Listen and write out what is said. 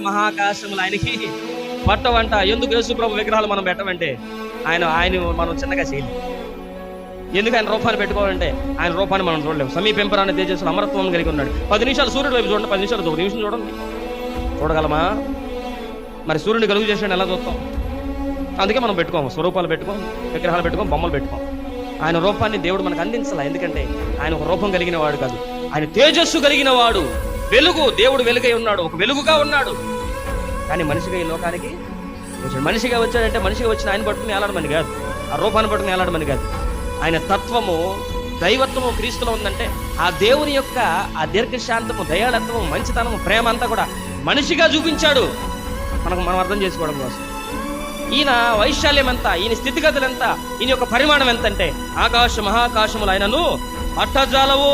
మహాకాశములు ఆయనకి పట్టవంట. ఎందుకు యేసుప్రభు విగ్రహాలు మనం పెట్టమంటే ఆయన మనం చిన్నగా చేయలేం. ఎందుకు ఆయన రూపాన్ని పెట్టుకోవాలంటే ఆయన రూపాన్ని మనం చూడలేము. సమీపింపరాన్ని తేజస్సులు అమరత్వం కలిగి ఉన్నాడు. 10 నిమిషాలు సూర్యుడు వైపు చూడండి, 10 నిమిషాలు 1 నిమిషం చూడండి, చూడగలమా? మరి సూర్యుని కలుగు చేసాడు ఎలా చూస్తాం? అందుకే మనం పెట్టుకోము, స్వరూపాలు పెట్టుకోం, విగ్రహాలు పెట్టుకోం, బొమ్మలు పెట్టుకోం. ఆయన రూపాన్ని దేవుడు మనకు అందించాల. ఎందుకంటే ఆయన ఒక రూపం కలిగిన వాడు కాదు, ఆయన తేజస్సు కలిగిన వాడు. వెలుగు, దేవుడు వెలుగై ఉన్నాడు, ఒక వెలుగుగా ఉన్నాడు. కానీ మనిషిగా ఈ లోకానికి వచ్చాడు. మనిషిగా వచ్చాడంటే మనిషిగా వచ్చిన ఆయన పట్టుకుని ఏలాడమని కాదు, ఆ రూపాన్ని పట్టుకుని ఏలాడమని కాదు. ఆయన తత్వము, దైవత్వము క్రీస్తులో ఉందంటే ఆ దేవుని యొక్క ఆ దీర్ఘశాంతము, దయాళత్వము, మంచితనము, ప్రేమ అంతా కూడా మనిషిగా చూపించాడు మనం అర్థం చేసుకోవడం కోసం. ఈయన వైశాల్యం ఎంత, ఈయన స్థితిగతులు ఎంత, ఈయన యొక్క పరిమాణం ఎంత అంటే ఆకాశ మహాకాశములు ఆయనను పట్టజాలవు.